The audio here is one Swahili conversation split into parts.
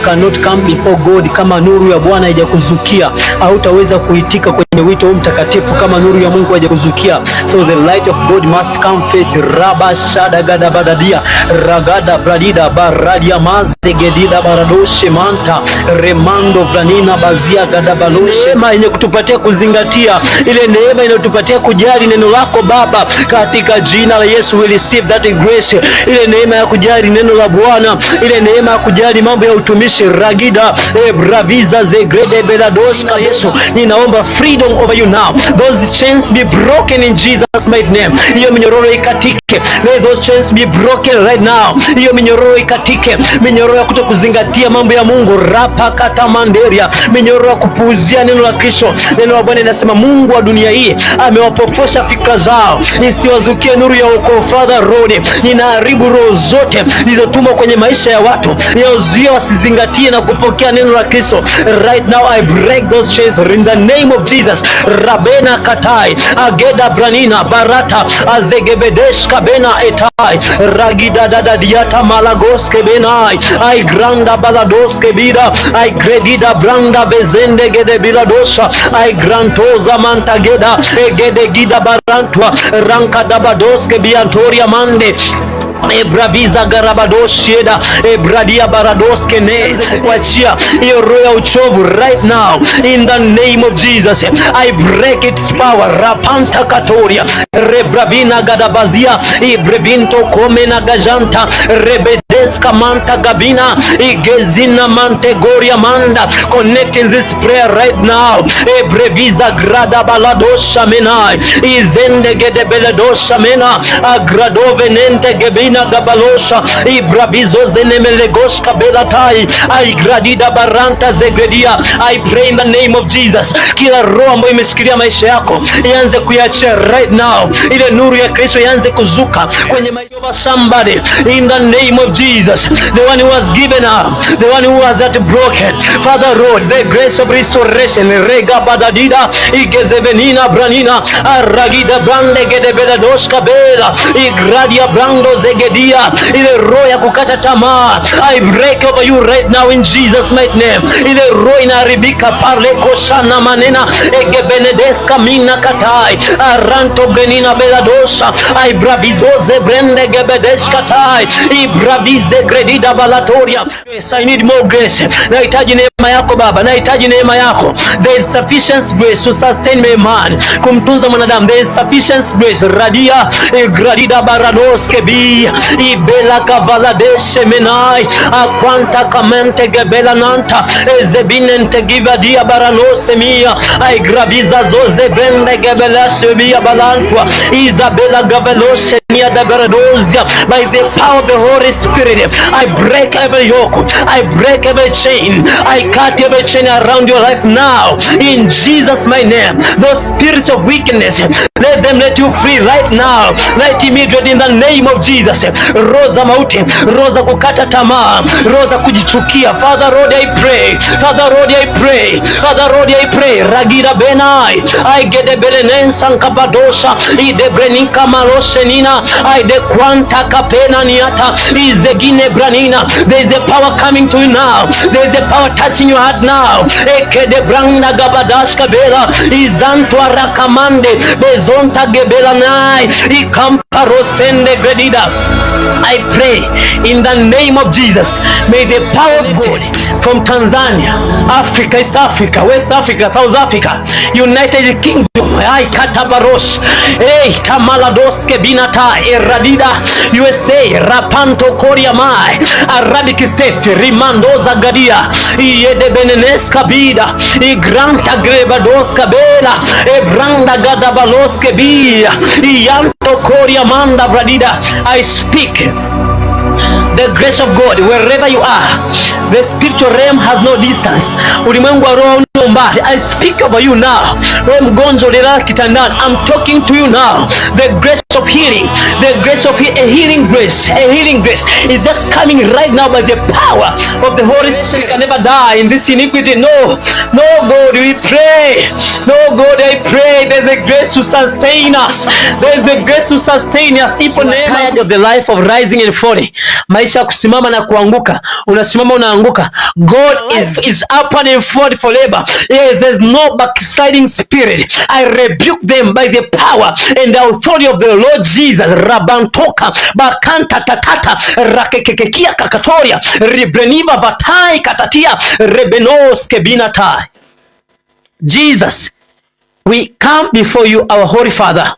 cannot come before God. Kama nuru ya Bwana haijakuzukia, hautaweza kuitika kwenye wito mtakatifu kama nuru ya Mungu haijakuzukia. So the light of God must come face. Raba shada gada badadia ragada bradida baradia mazegedida baradoshe manta remando branina bazia gada baloshe. Neema yenye kutupatia kuzingatia, ile neema inayotupatia kujali neno lako Baba, katika jina la Yesu we receive that grace. Ile neema ya kujali neno la Bwana, ile neema ya kujali mambo ya utumishi ragida braviza zegrede beladoshka. Yesu, ninaomba freedom over you now. Those chains be broken in Jesus mighty name. Hiyo minyororo ikatike. May those chains be broken right now. Hiyo minyororo ikatike. Minyororo ya kutokuzingatia mambo ya Mungu, rapa kata manderia, minyororo ya kupuuzia neno la Kristo. Neno la Bwana linasema Mungu wa dunia hii amewapofosha fikra zao nisiwazukie nuru ya wokovu. Father Lord, ninaharibu roho zote zilizotumwa kwenye maisha ya watu niozuia wasizingatie na kupokea neno la Kristo. Right now I break those chains in the name of Jesus. Rabena katai ageda branina barata azegebedesh kabena etai ragida dada diata malagoske benai ai granda baladoske bida ai gredida branda bezende gede biladosha ai grantoza mantageda egede gida barantwa ranka dabadoske biantoria mande Ebrabiza garabadoshieda ebradia baradoske neze kuachia hiyo roho ya uchovu right now in the name of Jesus. I break its power. Rapanta katoria rebrabina gadabazia ibrevinto komena gajanta rebedeska manta gabina igezina mantegoria manda. Connecting this prayer right now. Ebreviza grada baladosha menai izende gedebeledosha mena agradove nente gebina gabalosha ibrabizo zenemelegoshka belatai ai gradida baranta zegredia. I pray in the name of Jesus, kila roho ambayo imeshikilia maisha yako ianze kuiachia right now. Ile nuru ya Kristo ianze kuzuka kwenye maisha ya somebody in the name of Jesus. The one who has given up, the one who has that broken, Father Lord, the grace of restoration rega badadida igezevenina branina aragida brande gedebeladoshka bela igradia brando zegedia. Ile roho ya kukata tamaa I break over you right now in Jesus mighty name. Ile roho inaharibika parle koshana manena egebenedeska mina katai aranto brenina beladosha I brabizoze brende gebedeshka tai ibrabize gredida balatoria. Yes, I need more grace. Nahitaji neema yako Baba, nahitaji neema yako. There is sufficient grace to sustain my man, kumtunza mwanadamu. There is sufficient grace radia gradida baradoske bi ibela kabaladeshe menai akwanta kamente gebela nanta ezebinente gibadia baranose mia ai grabiza zoze bende gebela shebia balantwa ida bela gabeloshe mia da baradozia. By the power of the Holy Spirit I break every yoke, I break every chain, I cut every chain around your life now in Jesus my name. Those spirits of weakness, let them let you free right now, right immediately in the name of Jesus. Roza mauti, roza kukata tamaa, roza kujichukia. Father Lord I pray, Father Lord I pray, Father Lord I pray. Ragira benai I gede belenen sankabadosha ide brenika maloshe nina I de kwanta kapena niata izegine branina. There is a power coming to you now, there is a power touching your heart now. Ekede branda gabadashka bela izantwa rakamande bezonta gebela nai ikamparo-sende gredida. I pray in the name of Jesus, may the power of God from Tanzania, Africa, East Africa, West Africa, South Africa, United Kingdom, I katabarosh, tamaladoske binata, eradida, USA, rapanto koria mai, Arabic States, rimandoza gadia, iede beneneska bida, igranta grebadoska bela, ebranda gadabaloske bia, ianto koria manda vradida. I speak the grace of God wherever you are. The spiritual realm has no distance. Ulimwengu wa roho mbali. I speak over you now. Wewe mgonjwa ulilala kitandani, I'm talking to you now. The grace of healing, the grace of a healing grace, a healing grace is just coming right now by the power of the Holy Spirit. Can never die in this iniquity. No, no God, we pray. No God, I pray. There's a grace to sustain us. There's a grace to sustain us. Ipo neema. Tired of the life of rising and falling. Maisha kusimama na kuanguka. Unasimama unaanguka. God is up and forward forever. Yes, there's no backsliding spirit. I rebuke them by the power and the authority of the Lord Jesus. Rabantoka bakanta tatata rakekekia kakatoria ribreniva vatai katatia rebenos kebinatai. Jesus, we come before you, our Holy Father.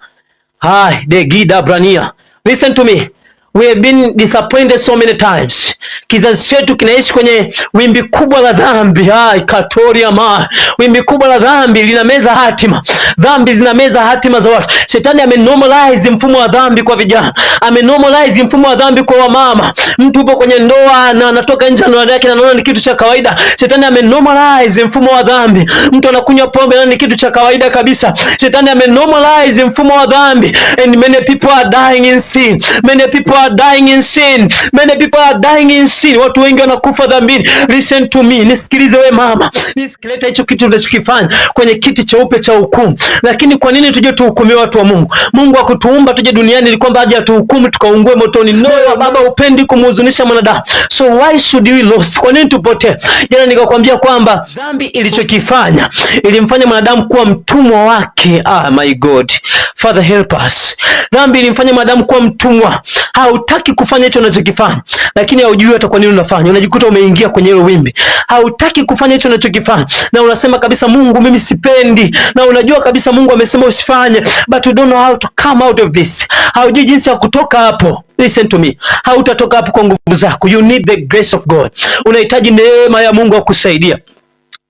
Hi, the Gida Brania. Listen to me. We have been disappointed so many times. Kizazi chetu kinaishi kwenye wimbi kubwa la dhambi. Hai katoria ma. Wimbi kubwa la dhambi linameza hatima. Dhambi zinameza hatima za watu. Shetani amenormalize mfumo wa dhambi kwa vijana. Amenormalize mfumo wa dhambi kwa wamama. Mtu upo kwenye ndoa na anatoka nje na ndoa yake na anaona ni kitu cha kawaida. Shetani amenormalize mfumo wa dhambi. Mtu anakunywa pombe na ni kitu cha kawaida kabisa. Shetani amenormalize mfumo wa dhambi. And many people are dying in sin. Many people are dying in sin. Many people are dying in sin. Watu wengi wanakufa dhambini. Listen to me. Nisikilize we mama. Nisikileta hicho kitu unachokifanya kwenye kiti cheupe cha hukumu. Lakini kwa nini tuje tuhukumiwe watu wa Mungu? Mungu hakutuumba tuje duniani ili kwamba aje atuhukumu tukaungue motoni. No, Baba upendi kumhuzunisha mwanadamu. So why should we lose? Kwa nini tupotee? Jana nikakwambia kwamba dhambi ilichokifanya ilimfanya mwanadamu kuwa mtumwa wake. Ah my God. Father help us. Dhambi ilimfanya mwanadamu kuwa mtumwa. Hautaki kufanya hicho unachokifanya, lakini haujui hata kwa nini unafanya. Unajikuta umeingia kwenye hilo wimbi. Hautaki kufanya hicho unachokifanya na unasema kabisa Mungu mimi sipendi, na unajua kabisa Mungu amesema usifanye, but you don't know how to come out of this. Haujui jinsi ya kutoka hapo. Listen to me. Hautatoka hapo kwa nguvu zako. You need the grace of God. Unahitaji neema ya Mungu akusaidia.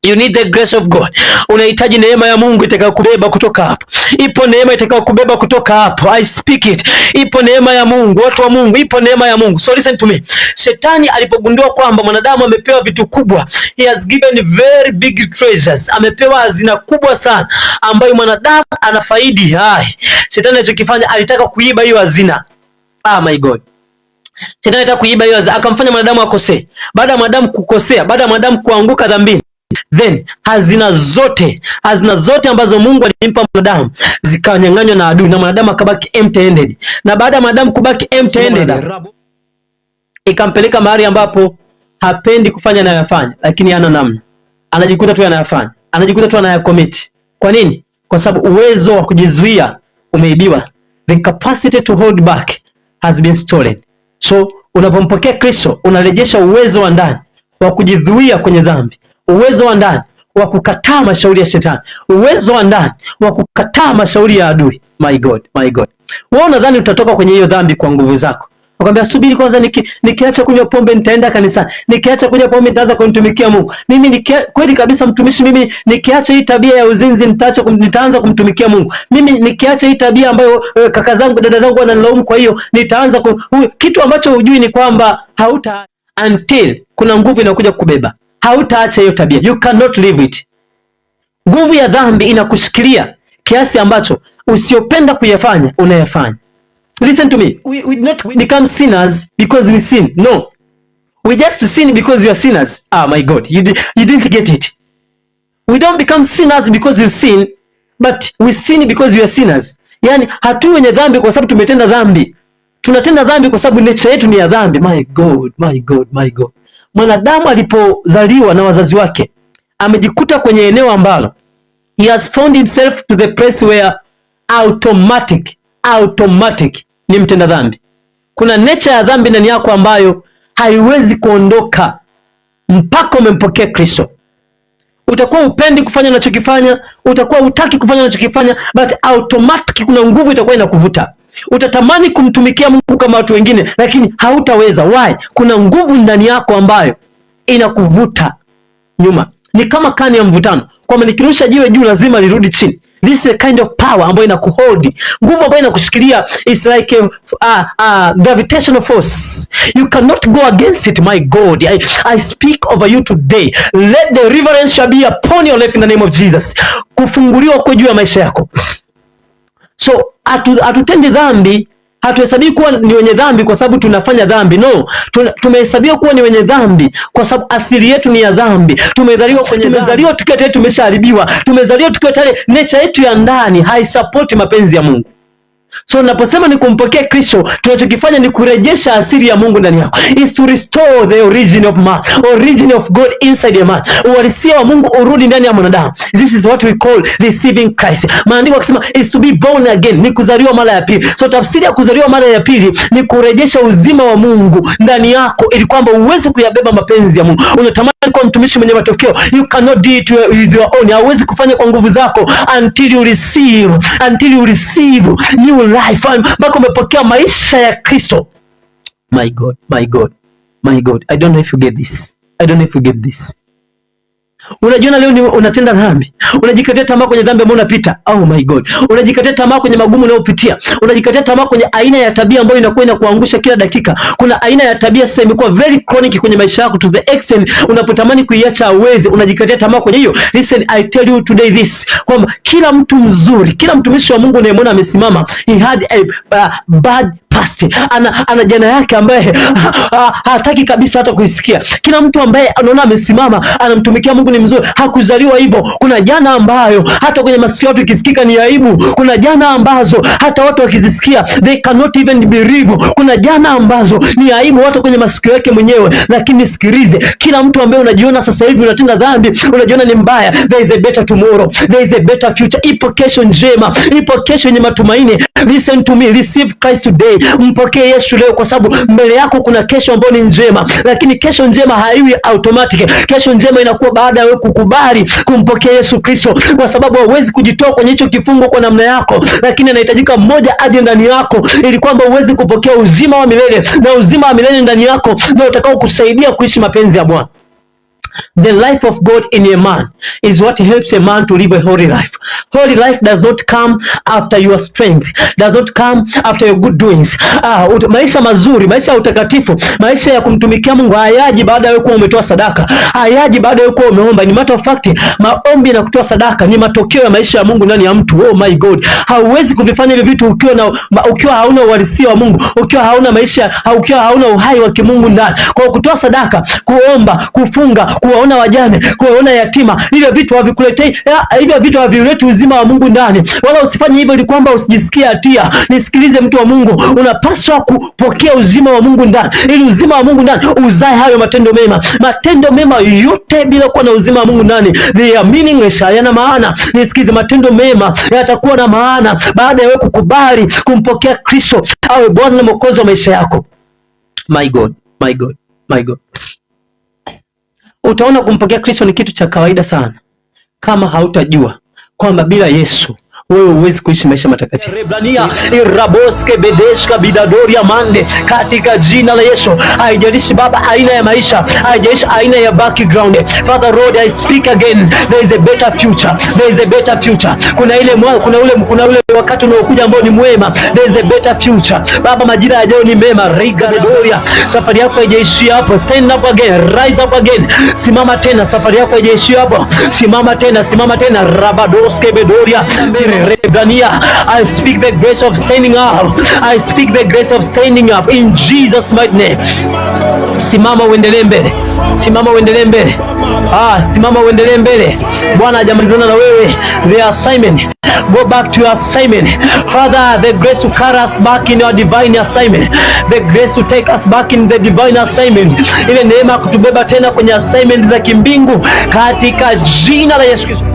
You need the grace of God. Unahitaji neema ya Mungu itakayokubeba kutoka hapo. Ipo neema itakayokubeba kutoka hapo. I speak it. Ipo neema ya Mungu, watu wa Mungu, ipo neema ya Mungu. So listen to me. Shetani alipogundua kwamba mwanadamu amepewa vitu kubwa, he has given very big treasures. Amepewa hazina kubwa sana ambayo mwanadamu anafaidi. Hai. Shetani alichokifanya alitaka kuiba hiyo hazina. Ah my God. Shetani alitaka kuiba hiyo hazina, akamfanya mwanadamu akosee. Baada ya mwanadamu kukosea, baada ya mwanadamu kuanguka dhambini, then hazina zote ambazo Mungu alimpa mwanadamu zikanyang'anywa na adui na mwanadamu akabaki empty handed. Na baada ya mwanadamu kubaki empty handed, ikampeleka mahali ambapo hapendi kufanya anayofanya, lakini hana namna. Anajikuta tu anayafanya, anajikuta tu anayacommit. Kwa nini? Kwa sababu uwezo wa kujizuia umeibiwa. The capacity to hold back has been stolen. So unapompokea Kristo unarejesha uwezo wa ndani wa kujizuia kwenye dhambi, uwezo wa ndani wa kukataa mashauri ya shetani, uwezo wa ndani wa kukataa mashauri ya adui. My God, my God. Wewe unadhani utatoka kwenye hiyo dhambi kwa nguvu zako? Nakwambia subiri kwanza, nikiacha kunywa pombe nitaenda kanisani. Nikiacha kunywa pombe nitaanza kumtumikia Mungu. Mimi kweli kabisa mtumishi, mimi nikiacha hii tabia ya uzinzi nitaanza kumtumikia Mungu. Mimi nikiacha hii tabia ambayo kaka zangu dada zangu wananilaumu, kwa hiyo nitaanza kitu ambacho hujui ni kwamba hauta until kuna nguvu inakuja kukubeba. Hautaacha hiyo tabia. You cannot leave it. Nguvu ya dhambi inakushikilia kiasi ambacho usiopenda kuyafanya unayafanya. Listen to me. We not become sinners because we sin. No. We just sin because we are sinners. Ah my God. You didn't get it. We don't become sinners because you sin, but we sin because we are sinners. Yani hatu wenye dhambi kwa sababu tumetenda dhambi. Tunatenda dhambi kwa sababu nature yetu ni ya dhambi. My God, my God, my God. Mwanadamu alipozaliwa na wazazi wake amejikuta kwenye eneo ambalo he has found himself to the place where automatic ni mtenda dhambi. Kuna nature ya dhambi ndani yako ambayo haiwezi kuondoka mpaka umempokea Kristo. Utakuwa upendi kufanya unachokifanya, utakuwa hutaki kufanya unachokifanya, but automatic kuna nguvu itakuwa inakuvuta. Utatamani kumtumikia Mungu kama watu wengine, lakini hautaweza. Why? Kuna nguvu ndani yako ambayo inakuvuta nyuma. Ni kama kani ya mvutano. kwamba nikirusha jiwe juu lazima lirudi chini. This is a kind of power ambayo inakuhold, nguvu ambayo inakushikilia. It's like a gravitational force. You cannot go against it. My God, I speak over you today. Let the reverence shall be upon your life in the name of Jesus. Kufunguliwa kwa juu ya maisha yako. So hatutendi dhambi, hatuhesabii kuwa ni wenye dhambi kwa sababu tunafanya dhambi. No, tumehesabiwa kuwa ni wenye dhambi kwa sababu asili yetu ni ya dhambi. Tumezaliwa tukiwa tayari tumeshaharibiwa. Tumezaliwa tukiwa tayari nature yetu ya ndani haisupport mapenzi ya Mungu. So naposema ni kumpokea Kristo, tunachokifanya ni kurejesha asili ya Mungu ndani yako. Is to restore the origin of man, origin of God inside a man. Uhalisia wa Mungu urudi ndani ya mwanadamu. This is what we call receiving Christ. Maandiko yakisema is to be born again, ni kuzaliwa mara ya pili. So tafsiri ya kuzaliwa mara ya pili ni kurejesha uzima wa Mungu ndani yako ili kwamba uweze kuyabeba mapenzi ya Mungu. Unatamani kuwa mtumishi mwenye matokeo, you cannot do it with your own. Hauwezi kufanya kwa nguvu zako until you receive new life, mpaka umepokea maisha ya Kristo. My God, my God, my God, I don't know if you get this. I don't know if you get this. Unajiona leo unatenda dhambi, unajikatia tamaa kwenye dhambi ambayo unapita. Oh my God, unajikatia tamaa kwenye magumu unayopitia, unajikatia tamaa kwenye aina ya tabia ambayo inakuwa inakuangusha kila dakika. Kuna aina ya tabia sasa imekuwa very chronic kwenye maisha yako to the extent unapotamani kuiacha hauwezi, unajikatia tamaa kwenye hiyo. Listen, I tell you today this, kwamba kila mtu mzuri, kila mtumishi wa Mungu unayemwona amesimama, he had a bad past. Ana jana yake ambaye hataki kabisa hata kuisikia. Kila mtu ambaye anaona amesimama anamtumikia Mungu ni mzuri, hakuzaliwa hivyo. Kuna jana ambayo hata kwenye masikio watu ikisikika ni aibu. Kuna jana ambazo hata watu wakizisikia they cannot even believe. Kuna jana ambazo ni aibu hata kwenye masikio yake mwenyewe. Lakini sikilize, kila mtu ambaye unajiona sasa hivi unatenda dhambi, unajiona ni mbaya, there is a better tomorrow, there is a better future. Ipo kesho njema, ipo kesho yenye matumaini. Listen to me, receive Christ today. Mpokee Yesu leo, kwa sababu mbele yako kuna kesho ambayo ni njema. Lakini kesho njema haiwi automatic. Kesho njema inakuwa baada ya wewe kukubali kumpokea Yesu Kristo, kwa sababu hauwezi kujitoa kwenye hicho kifungo kwa namna yako, lakini anahitajika mmoja aje ndani yako ili kwamba uweze kupokea uzima wa milele, na uzima wa milele ndani yako ndio utakao kusaidia kuishi mapenzi ya Bwana. The life of God in a man is what helps a man to live a holy life. Holy life does not come after your strength, does not come after your good doings. Maisha mazuri, maisha ya utakatifu, maisha ya kumtumikia Mungu hayaji baada ya kuwa umetoa sadaka, hayaji baada ya kuwa umeomba. Ni matter of fact, maombi na kutoa sadaka ni matokeo ya maisha ya Mungu ndani ya mtu. Oh my God, hauwezi kuvifanya hivi vitu ukiwa hauna uhalisia wa Mungu, ukiwa hauna maisha, ukiwa hauna uhai wa kimungu ndani. Kwa kutoa sadaka, kuomba, kufunga, kuwaona wajane, kuwaona yatima, hivyo vitu havikuletei, hivyo vitu havileti uzima wa Mungu ndani. Wala usifanye hivyo ili kwamba usijisikie hatia. Nisikilize mtu wa Mungu, unapaswa kupokea uzima wa Mungu ndani, ili uzima wa Mungu ndani uzae hayo matendo mema. Matendo mema yote bila kuwa na uzima wa Mungu ndani, they are meaningless, hayana maana. Nisikilize, matendo mema yatakuwa na maana baada ya wewe kukubali kumpokea Kristo awe Bwana na Mwokozi wa maisha yako. My God, my God, my God. Utaona kumpokea Kristo ni kitu cha kawaida sana kama hautajua kwamba bila Yesu wewe huwezi kuishi maisha matakatifu. Reblania iraboske bedeshka bidadoria mande, katika jina la Yesu. Haijalishi Baba aina ya maisha, haijalishi aina ya background. Father Lord, I speak again, there is a better future, there is a better future. Kuna ule wakati unaokuja ambao ni mwema. There is a better future. Baba, majira yajayo ni mema. Reiga bedoria, safari yako haijaishia hapo. Stand up again, rise up again. Simama tena, safari yako haijaishia hapo. Simama tena, simama tena. Rabadoske bedoria Rebania. I speak the grace of standing up. I speak the grace of standing up in Jesus mighty name. Simama uendelee mbele. Simama uendelee mbele. Simama uendelee mbele. Bwana hajamalizana na wewe. The assignment. Go back to your assignment. Father, the grace to carry us back in your divine assignment. The grace to take us back in the divine assignment. Ile neema kutubeba tena kwenye assignment za kimbingu katika jina la Yesu Kristo.